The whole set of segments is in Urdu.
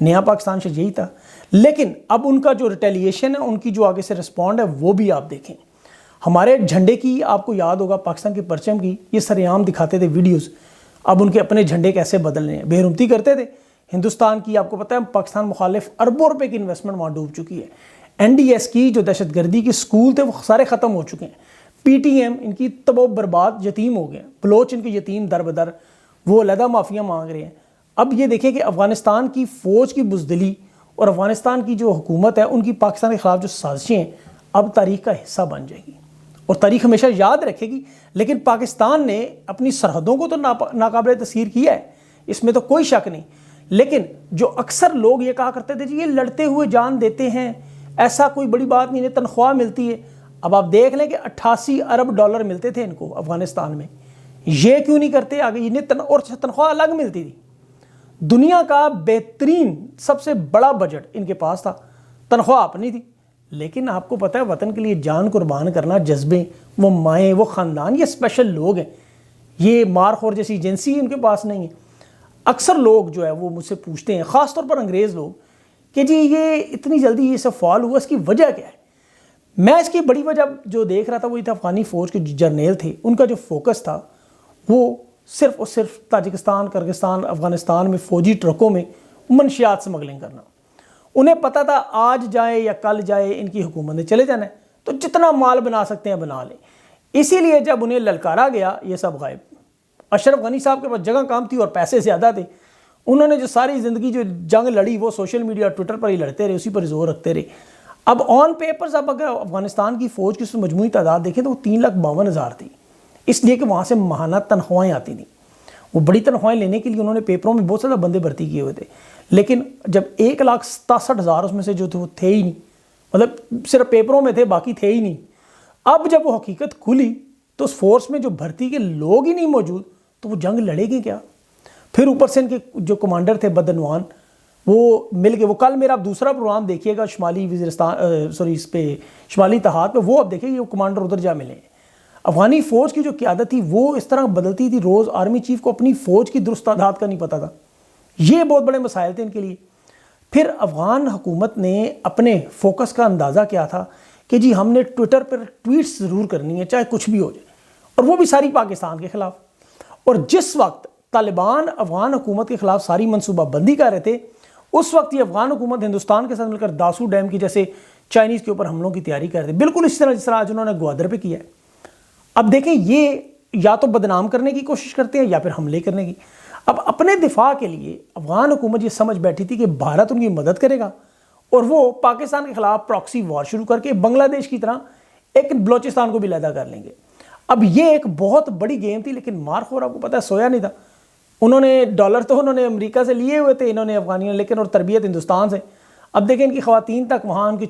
نیا پاکستان شاید یہی تھا، لیکن اب ان کا جو ریٹیلیشن ہے، ان کی جو آگے سے رسپونڈ ہے، وہ بھی آپ دیکھیں۔ ہمارے جھنڈے کی آپ کو یاد ہوگا، پاکستان کے پرچم کی یہ سرعام دکھاتے تھے ویڈیوز، اب ان کے اپنے جھنڈے کیسے بدل رہے ہیں، بے حرمتی کرتے تھے ہندوستان کی۔ آپ کو پتہ ہے پاکستان مخالف اربوں روپے کی انویسٹمنٹ وہاں ڈوب چکی ہے۔ NDS کی جو دہشت گردی کے سکول تھے وہ سارے ختم ہو چکے ہیں۔ PTM ان کی تباہ و برباد، یتیم ہو گئے ہیں، بلوچ ان کے یتیم در بدر، وہ علیحدہ معافیاں مانگ رہے ہیں۔ اب یہ دیکھیں کہ افغانستان کی فوج کی بزدلی اور افغانستان کی جو حکومت ہے ان کی پاکستان کے خلاف جو سازشیں ہیں اب تاریخ کا حصہ بن جائیں گی، اور تاریخ ہمیشہ یاد رکھے گی۔ لیکن پاکستان نے اپنی سرحدوں کو تو ناقابل تسخیر کیا ہے، اس میں تو کوئی شک نہیں، لیکن جو اکثر لوگ یہ کہا کرتے تھے جی یہ لڑتے ہوئے جان دیتے ہیں، ایسا کوئی بڑی بات نہیں، انہیں تنخواہ ملتی ہے۔ اب آپ دیکھ لیں کہ 88 ارب ڈالر ملتے تھے ان کو افغانستان میں، یہ کیوں نہیں کرتے آگے؟ انہیں اور تنخواہ الگ ملتی تھی۔ دنیا کا بہترین سب سے بڑا بجٹ ان کے پاس تھا، تنخواہ اپنی تھی، لیکن آپ کو پتہ ہے وطن کے لیے جان قربان کرنا، جذبے، وہ مائیں، وہ خاندان، یہ اسپیشل لوگ ہیں، یہ مارخور جیسی ایجنسی ان کے پاس نہیں ہے۔ اکثر لوگ جو ہے وہ مجھ سے پوچھتے ہیں، خاص طور پر انگریز لوگ، کہ جی یہ اتنی جلدی یہ سب فال ہوا، اس کی وجہ کیا ہے؟ میں اس کی بڑی وجہ جو دیکھ رہا تھا وہ یہ تھا، افغانی فوج کے جو جرنیل تھے ان کا جو فوکس تھا وہ صرف اور صرف تاجکستان، کرغستان، افغانستان میں فوجی ٹرکوں میں منشیات سمگلنگ کرنا۔ انہیں پتہ تھا آج جائے یا کل جائے ان کی حکومت نے چلے جانا ہے، تو جتنا مال بنا سکتے ہیں بنا لیں۔ اسی لیے جب انہیں للکارا گیا یہ سب غائب۔ اشرف غنی صاحب کے پاس جگہ کام تھی اور پیسے زیادہ تھے، انہوں نے جو ساری زندگی جو جنگ لڑی وہ سوشل میڈیا، ٹویٹر پر ہی لڑتے رہے، اسی پر زور رکھتے رہے۔ اب آن پیپرز اب اگر افغانستان کی فوج کی مجموعی تعداد دیکھیں تو وہ 3,52,000 تھی، اس لیے کہ وہاں سے ماہانہ تنخواہیں آتی تھیں۔ وہ بڑی تنخواہیں لینے کے لیے انہوں نے پیپروں میں بہت زیادہ بندے بھرتی کیے ہوئے تھے، لیکن جب 1,67,000 اس میں سے جو تھے وہ تھے ہی نہیں، مطلب صرف پیپروں میں تھے، باقی تھے ہی نہیں۔ اب جب وہ حقیقت کھلی تو اس فورس میں جو بھرتی کے لوگ ہی نہیں موجود تو وہ جنگ لڑے گی کیا؟ پھر اوپر سے ان کے جو کمانڈر تھے بدعنوان، وہ مل کے، وہ کل میرا دوسرا پروگرام دیکھیے گا شمالی وزیرستان، اس پہ شمالی اتحاد پہ، وہ اب دیکھیں یہ کمانڈر ادھر جا ملے ہیں۔ افغانی فوج کی جو قیادت تھی وہ اس طرح بدلتی تھی، روز آرمی چیف کو اپنی فوج کی درست تعداد کا نہیں پتا تھا، یہ بہت بڑے مسائل تھے ان کے لیے۔ پھر افغان حکومت نے اپنے فوکس کا اندازہ کیا تھا کہ جی ہم نے ٹویٹر پر ٹویٹس ضرور کرنی ہے چاہے کچھ بھی ہو جائے، اور وہ بھی ساری پاکستان کے خلاف۔ اور جس وقت طالبان افغان حکومت کے خلاف ساری منصوبہ بندی کر رہے تھے، اس وقت یہ افغان حکومت ہندوستان کے ساتھ مل کر داسو ڈیم کی جیسے چائنیز کے اوپر حملوں کی تیاری کر رہے تھے، بالکل اس طرح جس طرح آج انہوں نے گوادر پہ کیا ہے۔ اب دیکھیں یہ یا تو بدنام کرنے کی کوشش کرتے ہیں یا پھر حملے کرنے کی۔ اب اپنے دفاع کے لیے افغان حکومت یہ سمجھ بیٹھی تھی کہ بھارت ان کی مدد کرے گا اور وہ پاکستان کے خلاف پراکسی وار شروع کر کے بنگلہ دیش کی طرح ایک بلوچستان کو بھی علیحدہ کر لیں گے۔ اب یہ ایک بہت بڑی گیم تھی، لیکن مارخور آپ کو پتہ ہے سویا نہیں تھا۔ انہوں نے ڈالر تو انہوں نے امریکہ سے لیے ہوئے تھے انہوں نے افغانیوں، لیکن اور تربیت ہندوستان سے۔ اب دیکھیں ان کی خواتین تک وہاں ان کی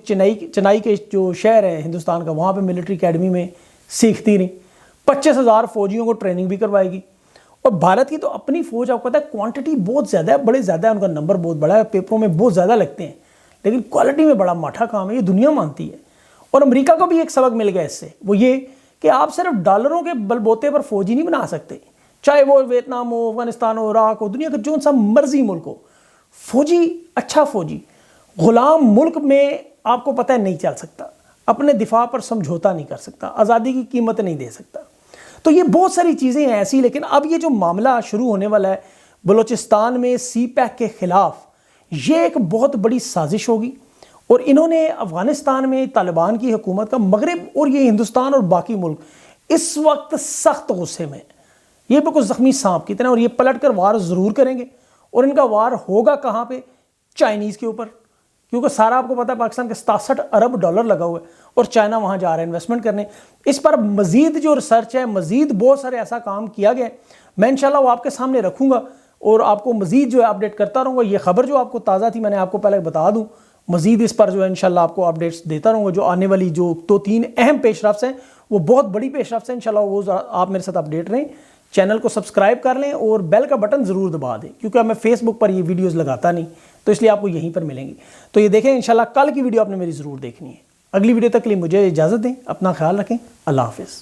چنائی کے جو شہر ہے ہندوستان کا، وہاں پہ ملٹری اکیڈمی میں سیکھتی رہیں، 25,000 فوجیوں کو ٹریننگ بھی کروائے گی۔ اور بھارت کی تو اپنی فوج آپ کو پتہ ہے کوانٹٹی بہت زیادہ ہے، بڑے زیادہ ہے، ان کا نمبر بہت بڑا ہے، پیپروں میں بہت زیادہ لگتے ہیں، لیکن کوالٹی میں بڑا ماٹھا کام ہے، یہ دنیا مانتی ہے۔ اور امریکہ کو بھی ایک سبق مل گیا اس سے، وہ یہ کہ آپ صرف ڈالروں کے بل بوتے پر فوجی نہیں بنا سکتے، چاہے وہ ویتنام ہو، افغانستان ہو، عراق ہو، دنیا کا جو سا مرضی ملک ہو، فوجی اچھا فوجی غلام ملک میں آپ کو پتہ ہے نہیں چل سکتا، اپنے دفاع پر سمجھوتا نہیں کر سکتا، آزادی کی قیمت نہیں دے سکتا۔ تو یہ بہت ساری چیزیں ہیں ایسی، لیکن اب یہ جو معاملہ شروع ہونے والا ہے بلوچستان میں سی پیک کے خلاف، یہ ایک بہت بڑی سازش ہوگی، اور انہوں نے افغانستان میں طالبان کی حکومت کا، مغرب اور یہ ہندوستان اور باقی ملک اس وقت سخت غصے میں، یہ بالکل زخمی سانپ کی طرح، اور یہ پلٹ کر وار ضرور کریں گے، اور ان کا وار ہوگا کہاں پہ؟ چائنیز کے اوپر، کیونکہ سارا آپ کو پتا ہے پاکستان کے 67 ارب ڈالر لگا ہوا ہے، اور چائنا وہاں جا رہا ہے انویسٹمنٹ کرنے۔ اس پر مزید جو ریسرچ ہے، مزید بہت سارے ایسا کام کیا گیا ہے، میں انشاءاللہ وہ آپ کے سامنے رکھوں گا، اور آپ کو مزید جو ہے اپڈیٹ کرتا رہوں گا۔ یہ خبر جو آپ کو تازہ تھی میں نے آپ کو پہلے بتا دوں، مزید اس پر جو ہے انشاءاللہ آپ کو اپڈیٹس دیتا رہوں گا۔ جو آنے والی جو 2-3 اہم پیش رفت ہیں وہ بہت بڑی پیش رفت ہیں، انشاءاللہ وہ آپ میرے ساتھ اپڈیٹ رہیں۔ چینل کو سبسکرائب کر لیں اور بیل کا بٹن ضرور دبا دیں، کیونکہ میں فیس بک پر یہ ویڈیوز لگاتا نہیں، تو اس لیے آپ کو یہیں پر ملیں گی۔ تو یہ دیکھیں انشاءاللہ کل کی ویڈیو آپ نے میری ضرور دیکھنی ہے۔ اگلی ویڈیو تک کے لیے مجھے اجازت دیں، اپنا خیال رکھیں، اللہ حافظ۔